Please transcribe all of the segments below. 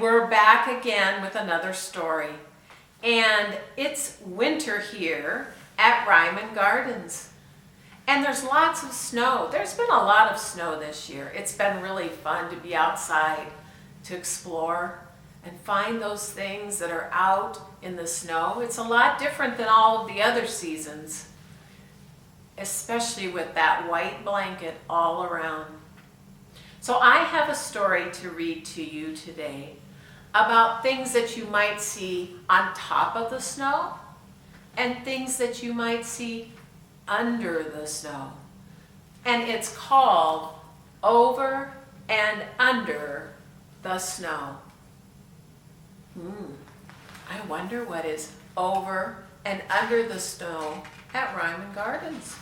We're back again with another story. And it's winter here at Ryman Gardens. And there's lots of snow. There's been a lot of snow this year. It's been really fun to be outside, to explore and find those things that are out in the snow. It's a lot different than all of the other seasons, especially with that white blanket all around. So I have a story to read to you today about things that you might see on top of the snow and things that you might see under the snow. And it's called Over and Under the Snow. I wonder what is over and under the snow at Ryman Gardens.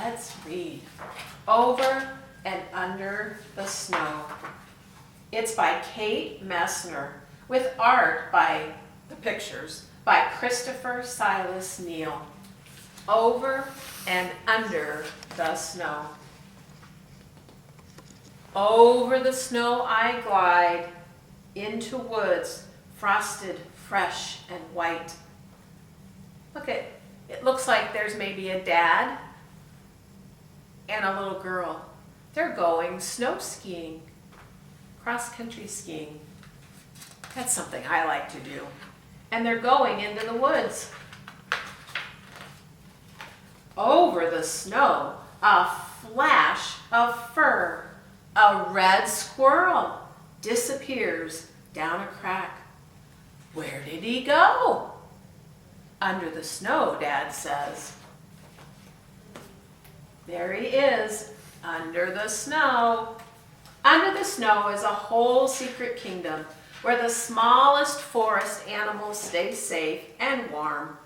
Let's read. Over and Under the Snow. It's by Kate Messner with art by the pictures by Christopher Silas Neal. Over and Under the Snow. Over the snow I glide into woods frosted, fresh, and white. Look at it, looks like there's maybe a dad and a little girl. They're going snow skiing, cross-country skiing. That's something I like to do. And they're going into the woods. Over the snow, a flash of fur. A red squirrel disappears down a crack. Where did he go? Under the snow, Dad says. There he is, under the snow. Under the snow is a whole secret kingdom where the smallest forest animals stay safe and warm.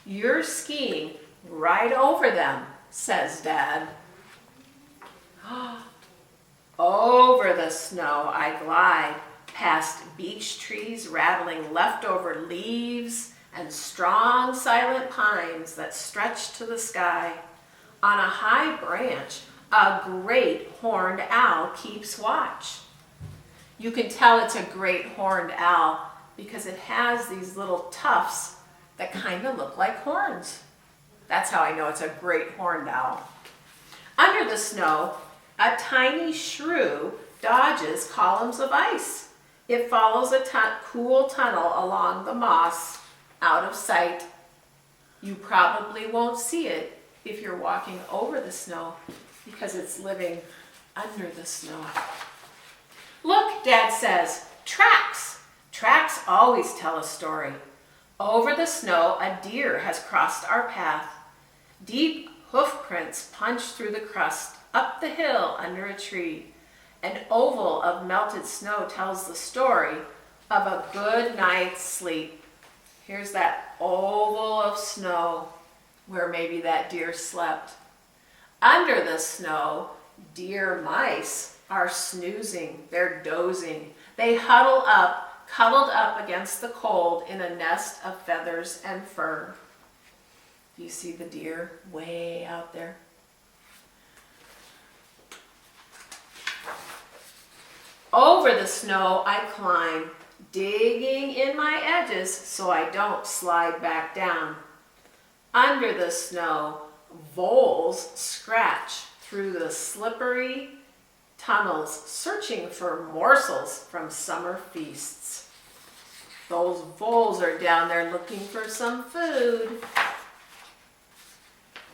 You're skiing right over them, says Dad. Over the snow I glide, past beech trees rattling leftover leaves and strong silent pines that stretch to the sky. On a high branch, a great horned owl keeps watch. You can tell it's a great horned owl because it has these little tufts that kind of look like horns. That's how I know it's a great horned owl. Under the snow, a tiny shrew dodges columns of ice. It follows a cool tunnel along the moss, out of sight. You probably won't see it if you're walking over the snow because it's living under the snow. Look, Dad says, tracks. Tracks always tell a story. Over the snow, a deer has crossed our path. Deep hoof prints punch through the crust, up the hill under a tree. An oval of melted snow tells the story of a good night's sleep. Here's that oval of snow where maybe that deer slept. Under the snow, deer mice are snoozing, they're dozing. They huddle up, cuddled up against the cold in a nest of feathers and fur. Do you see the deer way out there? Over the snow I climb, digging in my edges so I don't slide back down. Under the snow, voles scratch through the slippery tunnels, searching for morsels from summer feasts. Those voles are down there looking for some food.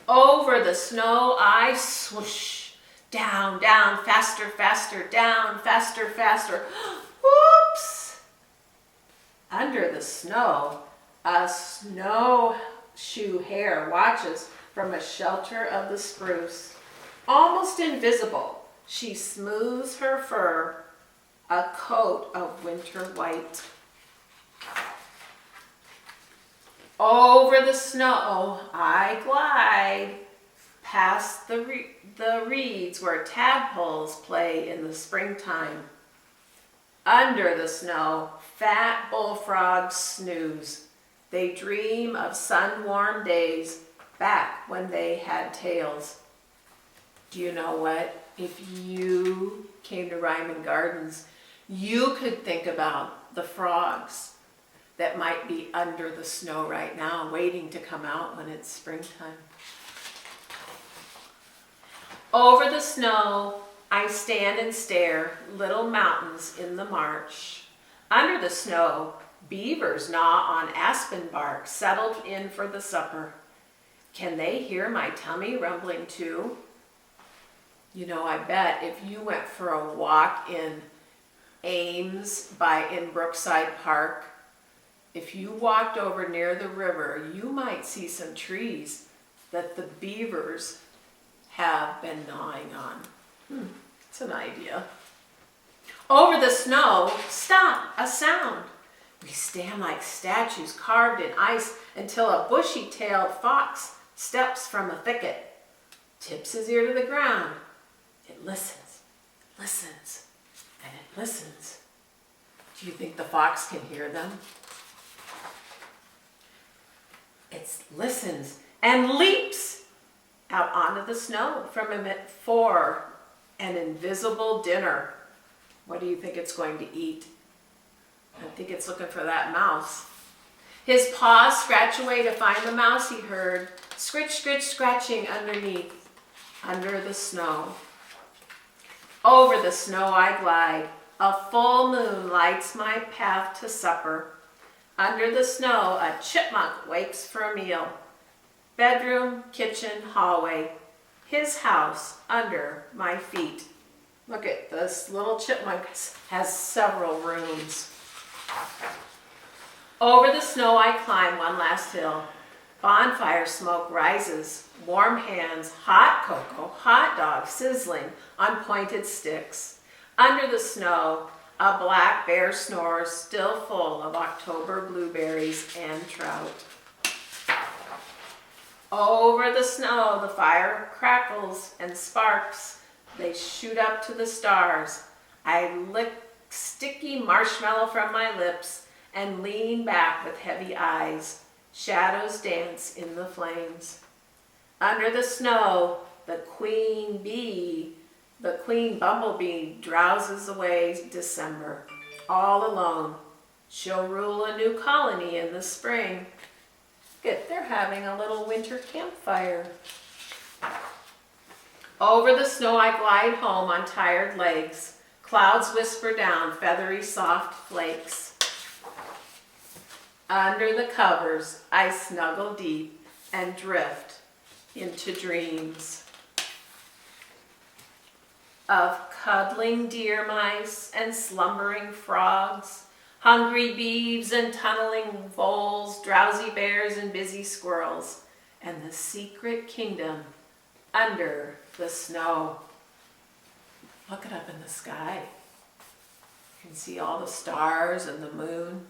Over the snow I swoosh, down, down, faster, faster, down, faster, faster. Whoops! Under the snow, a snowshoe hare watches from a shelter of the spruce. Almost invisible, she smooths her fur, a coat of winter white. Over the snow I glide, past the reeds where tadpoles play in the springtime. Under the snow, fat bullfrogs snooze. They dream of sun-warm days back when they had tails. Do you know what? If you came to Ryman Gardens, You could think about the frogs that might be under the snow right now, waiting to come out when it's springtime. Over the snow, I stand and stare, little mountains in the march. Under the snow, beavers gnaw on aspen bark, settled in for the supper. Can they hear my tummy rumbling too? You know, I bet if you went for a walk in Ames in Brookside Park, if you walked over near the river, you might see some trees that the beavers have been gnawing on. It's an idea. Over the snow, stop, a sound. We stand like statues carved in ice until a bushy-tailed fox steps from a thicket, tips his ear to the ground. It listens, listens, and it listens. Do you think the fox can hear them? It listens and leaps out onto the snow for an invisible dinner. What do you think it's going to eat? I think it's looking for that mouse. His paws scratch away to find the mouse he heard, scritch, scritch, scratching underneath, under the snow. Over the snow I glide. A full moon lights my path to supper. Under the snow, a chipmunk wakes for a meal. Bedroom, kitchen, hallway. His house under my feet. Look at this little chipmunk has several rooms. Over the snow I climb one last hill. Bonfire smoke rises. Warm hands, hot cocoa, hot dog sizzling on pointed sticks. Under the snow, a black bear snores, still full of October blueberries and trout. Over the snow, the fire crackles and sparks. They shoot up to the stars. I lick sticky marshmallow from my lips and lean back with heavy eyes. Shadows dance in the flames. Under the snow, the queen bumblebee drowses away December, all alone. She'll rule a new colony in the spring. Look, they're having a little winter campfire. Over the snow I glide home on tired legs. Clouds whisper down feathery soft flakes. Under the covers I snuggle deep and drift into dreams of cuddling deer mice and slumbering frogs, hungry beeves and tunneling voles, drowsy bears and busy squirrels, and the secret kingdom under the snow. Look it up in the sky. You can see all the stars and the moon.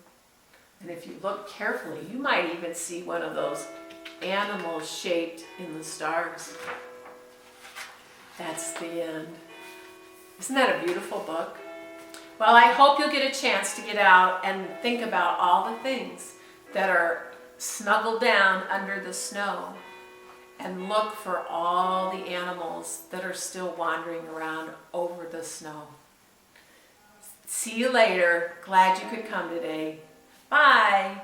And if you look carefully, you might even see one of those animals shaped in the stars. That's the end. Isn't that a beautiful book? Well, I hope you'll get a chance to get out and think about all the things that are snuggled down under the snow and look for all the animals that are still wandering around over the snow. See you later. Glad you could come today. Bye.